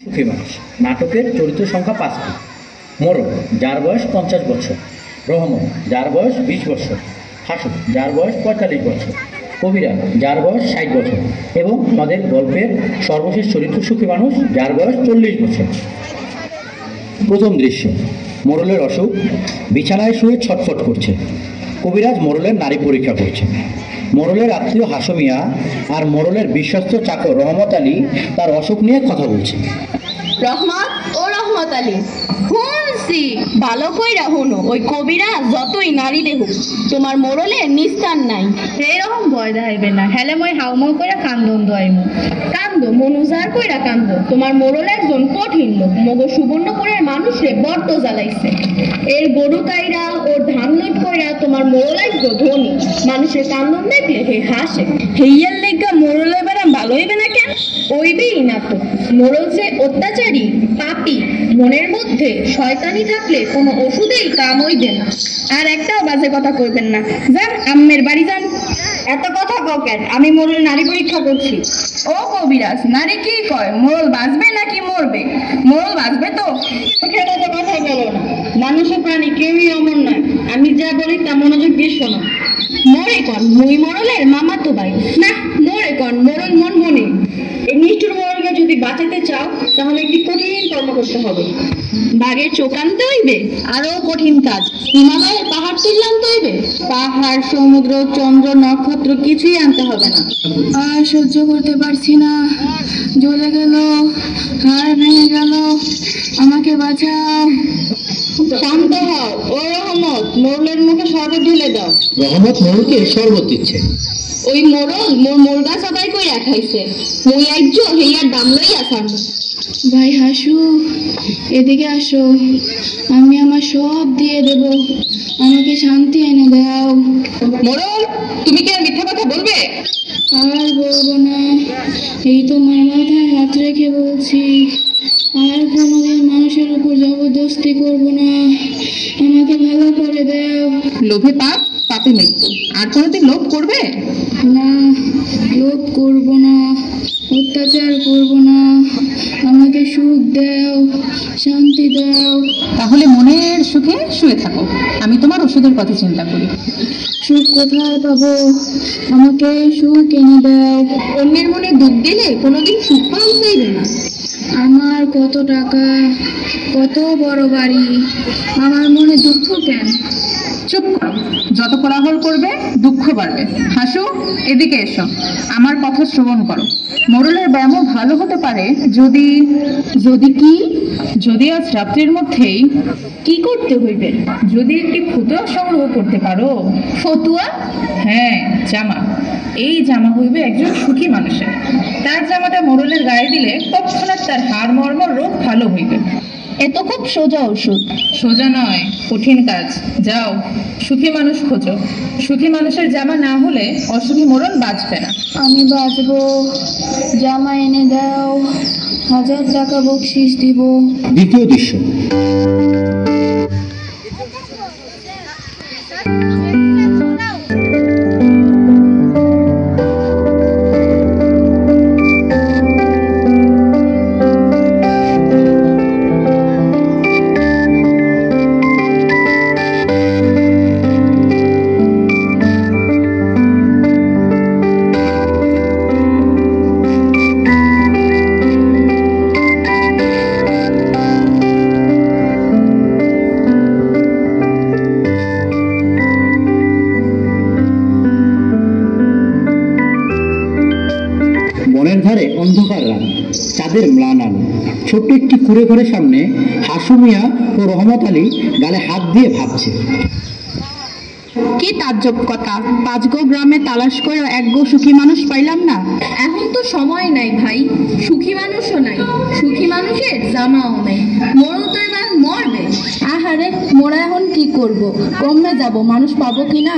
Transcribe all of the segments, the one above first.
সুখী মানুষ নাটকের চরিত্র সংখ্যা 5টি। মোরল, যার বয়স 50 বছর। রহমত, যার বয়স 20 বছর। হাসু, যার বয়স 45 বছর। কবিরা, যার বয়স 60 বছর। এবং আমাদের গল্পের সর্বশেষ চরিত্র সুখী মানুষ, যার বয়স 40 বছর। প্রথম দৃশ্য, মোরলের অসুখ, বিছানায় শুয়ে ছটফট করছে। কবিরাজ মোরলের নারী পরীক্ষা করছে। মোরলের আত্মীয় হাসু মিয়া আর মোরলের বিশ্বস্ত চাকর রহমত আলী তার অসুখ নিয়ে কথা বলছে। রহমত ও রহমত আলী, শুনছি ভালো কইরা হুনো, ওই কবিরাজ যতই নারী দেহুক তোমার মোরলের নিস্তার নাই। এরকম ভয় দেখাইবে না, হেলে মই হাউমাউ কইরা কান্দন দোয়াইমু। কান্দো মনুজার কইরা কান্দো, তোমার মোরল একজন কঠিন লোক, মগো সুবর্ণপুরের মানুষরে বড্ড জ্বালাইছে। এর গরু কাইরা ও ধান লুট কইরা তোমার মোরল একজন ধনী, মানুষের কান্দন দেখলে হে হাসে। হেইয়ার লেগা মোরল এবার ভালো হইবে না কেন? ওইবেই না তো, মোরল যে অত্যাচারী পাপী, মনের মধ্যে শয়তানি থাকলে কোনো ওষুধেই কাম হইবে না। আর একটাও বাজে কথা কইবেন না, যান আম্মের বাড়ি যান। এত কথা কও কেন? আমি মোরল নারী পরীক্ষা করছি। ও কবিরাজ, নারী কি কয়, মোরল বাঁচবে নাকি মরবে? মোরল বাঁচবে তো। কথা বলো না, মানুষ ও প্রাণী কেউই অমর নয়। আমি যা বলি তা মনোযোগ দিয়ে শোনো। মরে কন মুই মোরলের মামা তো ভাই না, মরে কন মোরল মন মনে। এই নিষ্ঠুর মোরলকে যদি বাঁচাতে চাও তাহলে একটি কঠিন কর্ম করতে হবে। বাঘের চোখ আনতে হইবে, আরো কঠিন কাজ, হিমালয়ের পাহাড় তুলে আনতে হইবে। পাহাড়, সমুদ্র, চন্দ্র, নক্ষত্র কিছুই আনতে হবে না। আর সহ্য করতে পারছি না, জ্বলে গেল, হাড় ভেঙে গেল, আমাকে বাঁচাও। শান্ত হও ও রহমত, মোরলের মুখে শরবত ঢেলে দাও। রহমত মোরলকে শরবত দিচ্ছে। ওই মোরল মোর মুরগা সবাই কই রাখাইছে, মুই আইজো হেইয়ার দাম লই আসাম। ভাই হাসু, এদিকে আসো, আমি আমার সব দিয়ে দেব, আমাকে শান্তি এনে দাও। মোরল, তুমি কি আর মিথ্যা কথা বলবে? আর বলবো না, এই তোমার মাথায় হাত রেখে বলছি, আর কোনোদিন মানুষের উপর জবরদস্তি করবো না, আমাকে ভালো করে দাও। লোভে পাপ, পাপে মৃত্যু, আর কোনোদিন লোভ করবে না? লোভ করবো না, অত্যাচার করবো না, আমাকে সুখ দাও, শান্তি দাও। তাহলে মনের সুখে শুয়ে থাকো, আমি তোমার ওষুধের কথা চিন্তা করি। সুখ কোথায় পাবো? আমাকে সুখ এনে দাও। অন্যের মনে দুঃখ দিলে কোনোদিন সুখ পাওয়া যাইবে না। আমার কত টাকা, কত বড় বাড়ি, আমার মনে দুঃখ কেন? চুপ করো, যত কোলাহল করবে দুঃখ বাড়বে। হাসু, এদিকে এসো, আমার কথা শ্রবণ করো। মোরলের ব্যায়ামও ভালো হতে পারে যদি যদি কি যদি আজ রাত্রির মধ্যেই কি করতে হইবে? যদি একটি ফতুয়া সংগ্রহ করতে পারো। ফতুয়া? হ্যাঁ, জামা। এই জামা হইবে একজন সুখী মানুষের। তার জামাটা মোরলের গায়ে দিলে তৎক্ষণাৎ তার হাড় মর্ম রোগ ভালো হইবে। এ তো খুব সোজা ওষুধ। সোজা নয়, কঠিন কাজ। যাও, সুখী মানুষ খোঁজো। সুখী মানুষের জামা না হলে অসুখী মোরল বাঁচবে না। আমি বাঁচবো, জামা এনে দাও, 1000 টাকা বকশিস দিব। দ্বিতীয় দৃশ্য, বনের ধারে অন্ধকার রাত, চাঁদের ম্লান আলো। ছোট্ট একটি কুঁড়ে ঘরের সামনে হাসু মিয়া ও রহমত আলী গালে হাত দিয়ে ভাবছে। কি তাজ্জব কথা, 5 গো গ্রামে তালাশ করে 1 গো সুখী মানুষ পাইলাম না। এখন তো সময় নাই ভাই, সুখী মানুষও নাই, সুখী মানুষের জামাও নাই, মোরও তো এবার মরবে। আহারে, মোরা এখন কি করব? কমে যাব, মানুষ পাবো কিনা?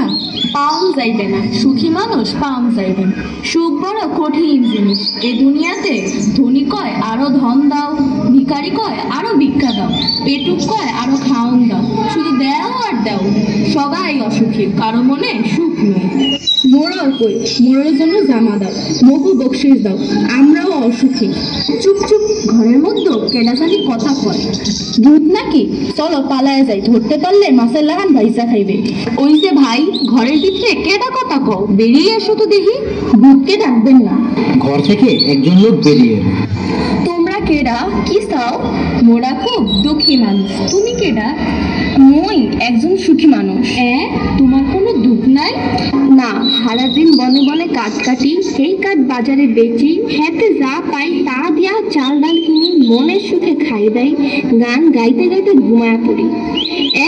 পাওয়া যাইবে না, সুখী মানুষ পাওয়া যাইবে না। সুখ বড় কঠিন জিনিস। এই দুনিয়াতে ধনী কয় আরো ধন দাও, ভিখারি কয় আরো ভিক্ষা দাও, পেটুক কয় আরো খাওন দাও, শুধু দেও আর দাও। সবাই অসুখী, কারো মনে সুখ নেই। মোরাও কই, মোরের জন্য জামা দাও, মগু বকশিস দাও, আমরাও অসুখী। চুপ চুপ, ঘরের মধ্যে কেডা জানি কথা কয়। ভূত নাকি? চলো পালায় যাই, ধরতে পারলে মাছের লাগান ভাইসা খাইবে। ওই যে ভাই, ঘরের ভিতরে কেডা কথা কও, বেরিয়ে আসো তো দেখি। ভূতকে ডাকবেন না। ঘর থেকে একজন লোক বেরিয়ে এলো। তোমরা কেডা, কি চাও? মোরা খুব দুঃখী মানুষ। তুমি কেডা? মই একজন সুখী মানুষ। তোমার কোনো দুঃখ নাই? না, সারাদিন বনে বনে কাঠ কাটি, সেই কাঠ বাজারে বেচি, হেতে যা পাই তা দিয়া চাল ডাল কিনি, মনের সুখে খাই দেয়, গান গাইতে গাইতে ঘুমায়া পড়ি।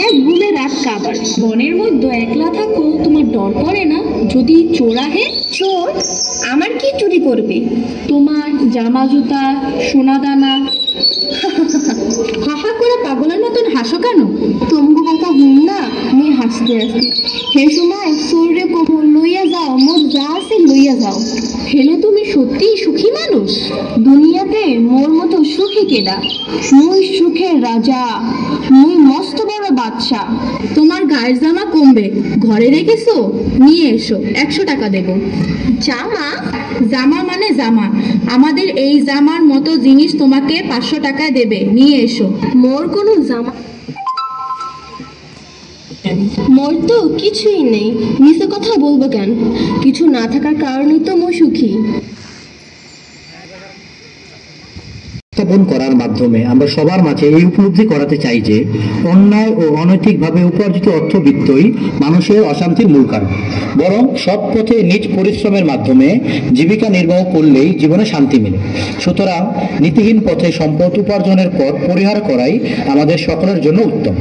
এক ঘুমে রাত কাবার। বনের মধ্যে একলা থাকো, তোমার ডর করে না? যদি চোর আহে? চোর আমার কি চুরি করবে? তোমার জামা জুতা, সোনা দানা। হাহা করে পাগলের মতন হাসো কেন? তোমাকে কথা হুন না, আমি হাসতে আসি। হে সময় চোরে কবর লইয়া যাও, মোর যা আছে লইয়া যাও। হেলে তুমি সত্যিই সুখী মানুষ? দুনিয়াতে মোর মতো সুখী কেডা? মুই সুখের রাজা, মুই মস্ত বড় বাদশা। তোমার গায়ের জামা কমবে, ঘরে রেখেছো? নিয়ে এসো, 100 টাকা দেব। জামা? জামা মানে জামা। আমাদের এই জামার মতো জিনিস তোমাকে 500 টাকায় দেবে, নিয়ে এসো। মোর কোনো জামা, মোর তো কিছুই নেই। মিছে কথা বলবো কেন? কিছু না থাকার কারণেই তো মই সুখী। উপস্থাপন করার মাধ্যমে আমরা সবার মাঝে এই উপলব্ধি করাতে চাই যে অন্যায় ও অনৈতিকভাবে উপার্জিত অর্থবিত্তই মানুষের অশান্তির মূল কারণ। বরং সৎ পথে নিজ পরিশ্রমের মাধ্যমে জীবিকা নির্বাহ করলেই জীবনে শান্তি মেলে। সুতরাং নীতিহীন পথে সম্পদ উপার্জনের পথ পরিহার করাই আমাদের সকলের জন্য উত্তম।